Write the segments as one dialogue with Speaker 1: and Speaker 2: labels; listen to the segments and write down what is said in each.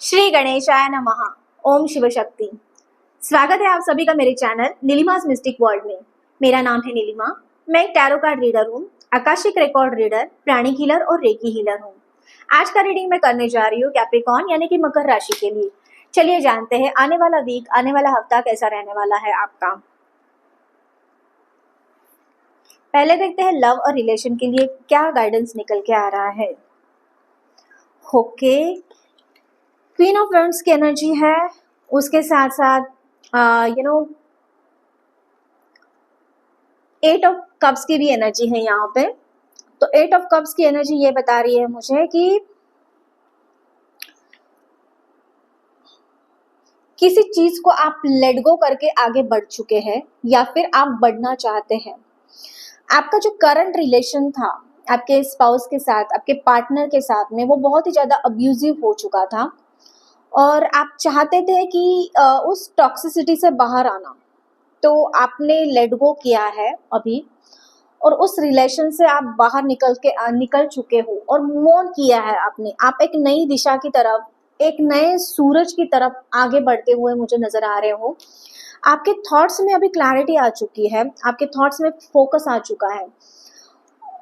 Speaker 1: श्री गणेशाय नमः। ओम शिव शक्ति। स्वागत है आप सभी का मेरे चैनल नीलिमास मिस्टिक वर्ल्ड में। मेरा नाम है नीलिमा। मैं एक टैरो कार्ड रीडर हूँ, आकाशिक रिकॉर्ड रीडर, प्राणिक हीलर और रेकी हीलर हूँ। आज का रीडिंग मैं करने जा रही हूँ कैप्रिकॉर्न यानी कि मकर राशि के लिए। चलिए जानते हैं आने वाला वीक, आने वाला हफ्ता कैसा रहने वाला है आपका। पहले देखते हैं लव और रिलेशन के लिए क्या गाइडेंस निकल के आ रहा है। ओके, क्वीन ऑफ वैंड्स की एनर्जी है, उसके साथ साथ एट ऑफ कप्स की भी एनर्जी है यहाँ पे। तो एट ऑफ कप्स की एनर्जी ये बता रही है मुझे कि किसी चीज को आप लेट गो करके आगे बढ़ चुके हैं या फिर आप बढ़ना चाहते हैं। आपका जो करंट रिलेशन था आपके स्पाउस के साथ, आपके पार्टनर के साथ में, वो बहुत ही ज्यादा अब्यूजिव हो चुका था और आप चाहते थे कि उस टॉक्सिसिटी से बाहर आना। तो आपने लेट गो किया है अभी और उस रिलेशन से आप बाहर निकल चुके हो और मूव ऑन किया है आपने। आप एक नई दिशा की तरफ, एक नए सूरज की तरफ आगे बढ़ते हुए मुझे नजर आ रहे हो। आपके थॉट्स में अभी क्लैरिटी आ चुकी है, आपके थॉट्स में फोकस आ चुका है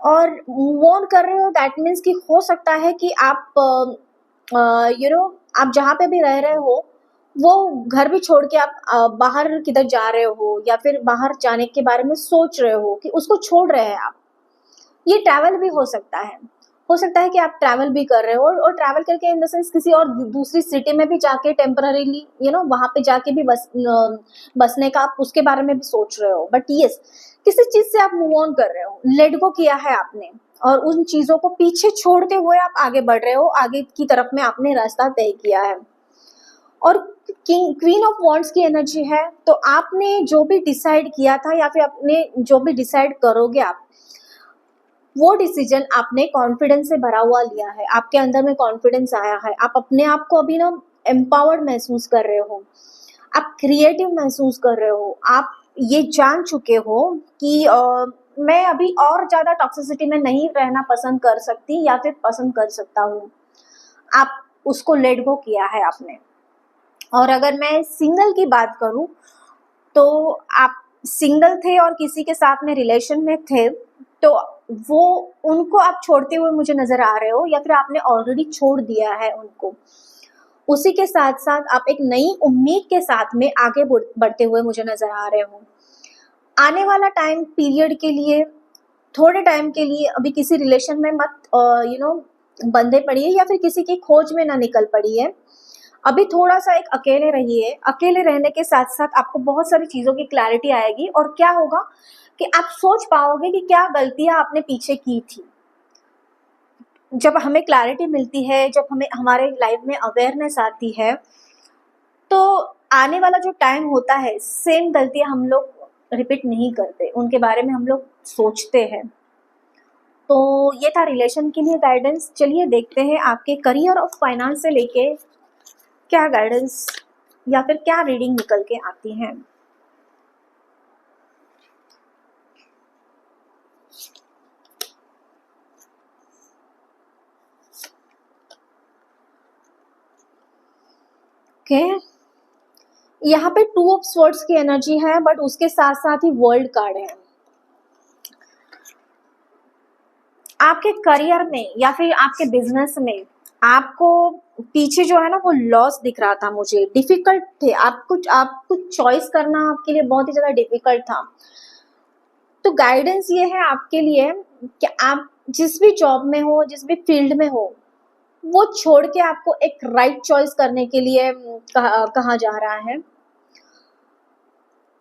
Speaker 1: और मूव ऑन कर रहे हो। दैट मीन्स कि हो सकता है कि आप आप जहाँ पे भी रह रहे हो वो घर भी छोड़ के आप बाहर किधर जा रहे हो या फिर बाहर जाने के बारे में सोच रहे हो कि उसको छोड़ रहे हैं आप। ये ट्रैवल भी हो सकता है कि आप ट्रैवल भी कर रहे हो और ट्रैवल करके इन द सेंस किसी और दूसरी सिटी में भी जाके टेम्पररीली वहां पे जाके भी बसने का आप उसके बारे में भी सोच रहे हो। बट यस, किसी चीज से आप मूव ऑन कर रहे हो, लेट गो किया है आपने और उन चीजों को पीछे छोड़ते हुए आप आगे बढ़ रहे हो, आगे की तरफ में आपने रास्ता तय किया है। और क्वीन ऑफ वॉन्ड्स की एनर्जी है, तो आपने जो भी डिसाइड किया था या फिर आपने जो भी डिसाइड करोगे आप, वो डिसीजन आपने कॉन्फिडेंस से भरा हुआ लिया है। आपके अंदर में कॉन्फिडेंस आया है, आप अपने आप को अभी एम्पावर्ड महसूस कर रहे हो, आप क्रिएटिव महसूस कर रहे हो। आप ये जान चुके हो कि मैं अभी और ज्यादा टॉक्सिसिटी में नहीं रहना पसंद कर सकती या फिर पसंद कर सकता हूँ। आप उसको लेट गो किया है आपने। और अगर मैं सिंगल की बात करूं तो आप सिंगल थे और किसी के साथ में रिलेशन में थे, तो वो उनको आप छोड़ते हुए मुझे नजर आ रहे हो या फिर आपने ऑलरेडी छोड़ दिया है उनको। उसी के साथ साथ आप एक नई उम्मीद के साथ में आगे बढ़ते हुए मुझे नजर आ रहे हो। आने वाला टाइम पीरियड के लिए, थोड़े टाइम के लिए अभी किसी रिलेशन में मत बंधे पड़िए या फिर किसी की खोज में ना निकल पड़िए। अभी थोड़ा सा एक अकेले रहिए। अकेले रहने के साथ साथ आपको बहुत सारी चीजों की क्लैरिटी आएगी और क्या होगा कि आप सोच पाओगे कि क्या गलतियां आपने पीछे की थी। जब हमें क्लैरिटी मिलती है, जब हमें हमारे लाइफ में अवेयरनेस आती है, तो आने वाला जो टाइम होता है सेम गलतियां हम लोग रिपीट नहीं करते, उनके बारे में हम लोग सोचते हैं। तो ये था रिलेशन के लिए गाइडेंस। चलिए देखते हैं आपके करियर और फाइनेंस से लेके क्या गाइडेंस या फिर क्या रीडिंग निकल के आती है। ओके, यहाँ पे टू ऑफ स्वॉर्ड्स की एनर्जी है बट उसके साथ साथ ही वर्ल्ड कार्ड है। आपके करियर में या फिर आपके बिजनेस में आपको पीछे जो है ना वो लॉस दिख रहा था मुझे। डिफिकल्ट थे आप कुछ चॉइस करना आपके लिए बहुत ही ज्यादा डिफिकल्ट था। तो गाइडेंस ये है आपके लिए कि आप जिस भी जॉब में हो, जिस भी फील्ड में हो, वो छोड़ के आपको एक राइट चॉइस करने के लिए कहा जा रहा है।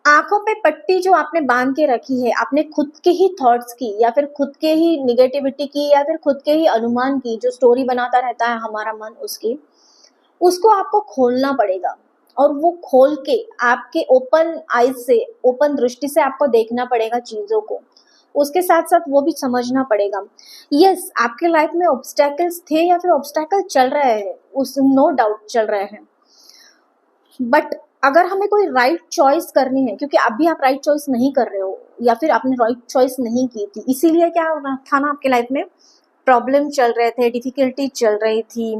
Speaker 1: आंखों पे पट्टी जो आपने बांध के रखी है, आपने खुद के ही थॉट्स की या फिर खुद के ही निगेटिविटी की या फिर खुद के ही अनुमान की, जो स्टोरी बनाता रहता है हमारा मन, उसको आपको खोलना पड़ेगा। और वो खोल के आपके ओपन आईज से, ओपन दृष्टि से आपको देखना पड़ेगा चीजों को। उसके साथ साथ वो भी समझना पड़ेगा। यस, आपके लाइफ में ऑब्स्टैकल्स थे या फिर ऑब्स्टैकल चल रहे हैं, उस नो डाउट चल रहे हैं। बट अगर हमें कोई राइट चॉइस करनी है, क्योंकि अभी आप राइट चॉइस नहीं कर रहे हो या फिर आपने राइट चॉइस नहीं की थी, इसीलिए क्या था ना, आपके लाइफ में प्रॉब्लम चल रहे थे, डिफिकल्टी चल रही थी।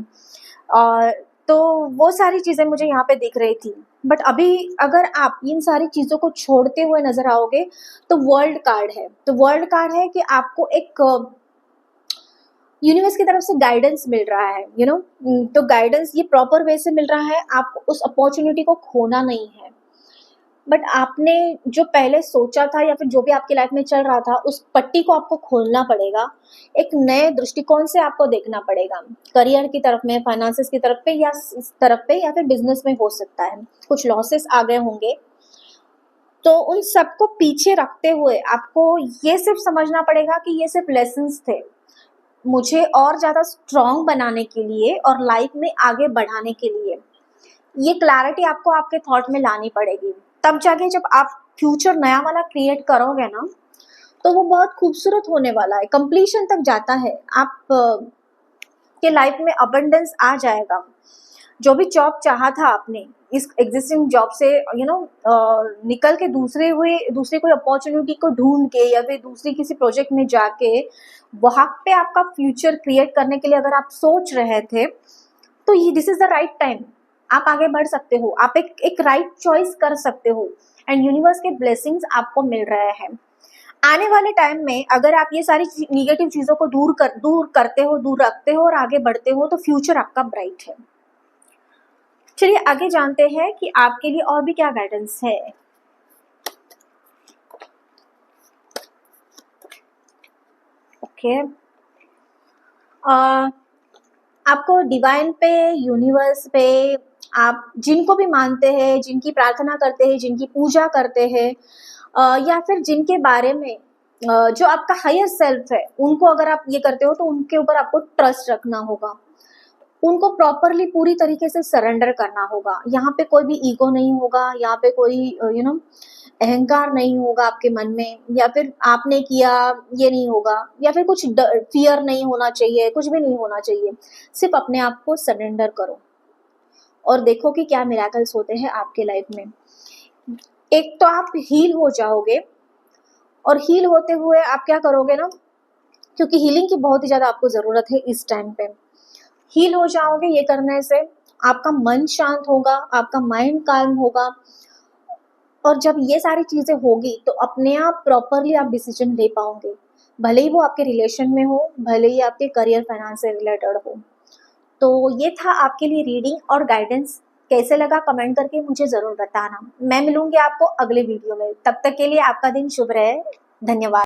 Speaker 1: और तो वो सारी चीज़ें मुझे यहाँ पे दिख रही थी। बट अभी अगर आप इन सारी चीज़ों को छोड़ते हुए नज़र आओगे तो वर्ल्ड कार्ड है। तो वर्ल्ड कार्ड है कि आपको एक यूनिवर्स की तरफ से गाइडेंस मिल रहा है, तो गाइडेंस ये प्रॉपर वे से मिल रहा है, आपको उस अपॉर्चुनिटी को खोना नहीं है। बट आपने जो पहले सोचा था या फिर जो भी आपकी लाइफ में चल रहा था, उस पट्टी को आपको खोलना पड़ेगा। एक नए दृष्टिकोण से आपको देखना पड़ेगा, करियर की तरफ में, फाइनेंसेस की तरफ पे या इस तरफ पे, या फिर बिजनेस में हो सकता है कुछ लॉसेस आ गए होंगे। तो उन सबको पीछे रखते हुए आपको ये सिर्फ समझना पड़ेगा कि ये सिर्फ लेसन्स थे, मुझे और ज़्यादा स्ट्रॉन्ग बनाने के लिए और लाइफ में आगे बढ़ाने के लिए। ये क्लैरिटी आपको आपके थॉट में लानी पड़ेगी। तब जाके जब आप फ्यूचर नया वाला क्रिएट करोगे ना, तो वो बहुत खूबसूरत होने वाला है, कंप्लीशन तक जाता है। आप के लाइफ में अबंडेंस आ जाएगा। जो भी जॉब चाहा था आपने, इस एग्जिस्टिंग जॉब से निकल के दूसरी कोई अपॉर्चुनिटी को ढूंढ के या फिर दूसरी किसी प्रोजेक्ट में जाके वहां पे आपका फ्यूचर क्रिएट करने के लिए अगर आप सोच रहे थे, तो ये this is the right time. आप आगे बढ़ सकते हो, आप एक राइट चॉइस कर सकते हो एंड यूनिवर्स के ब्लेसिंग्स आपको मिल रहे हैं। आने वाले टाइम में अगर आप ये सारी निगेटिव चीजों को दूर करते हो, दूर रखते हो और आगे बढ़ते हो, तो फ्यूचर आपका ब्राइट है। चलिए आगे जानते हैं कि आपके लिए और भी क्या गाइडेंस है। ओके, आपको डिवाइन पे, यूनिवर्स पे, आप जिनको भी मानते हैं, जिनकी प्रार्थना करते हैं, जिनकी पूजा करते हैं, या फिर जिनके बारे में जो आपका हायर सेल्फ है, उनको अगर आप ये करते हो तो उनके ऊपर आपको ट्रस्ट रखना होगा, उनको प्रॉपरली पूरी तरीके से सरेंडर करना होगा। यहाँ पे कोई भी ईगो नहीं होगा, यहाँ पे कोई अहंकार नहीं होगा आपके मन में, या फिर आपने किया ये नहीं होगा, या फिर कुछ फियर नहीं होना चाहिए, कुछ भी नहीं होना चाहिए। सिर्फ अपने आप को सरेंडर करो और देखो कि क्या मिराकल्स होते हैं आपके लाइफ में। एक तो आप हील हो जाओगे, और हील होते हुए आप क्या करोगे ना, क्योंकि हीलिंग की बहुत ही ज्यादा आपको जरूरत है इस टाइम पे। हील हो जाओगे, ये करने से आपका मन शांत होगा, आपका माइंड काल्म होगा, और जब ये सारी चीजें होगी तो अपने आप प्रॉपरली आप डिसीजन ले पाओगे, भले ही वो आपके रिलेशन में हो, भले ही आपके करियर फाइनेंस से रिलेटेड हो। तो ये था आपके लिए रीडिंग और गाइडेंस। कैसे लगा कमेंट करके मुझे जरूर बताना। मैं मिलूंगी आपको अगले वीडियो में, तब तक के लिए आपका दिन शुभ रहे। धन्यवाद।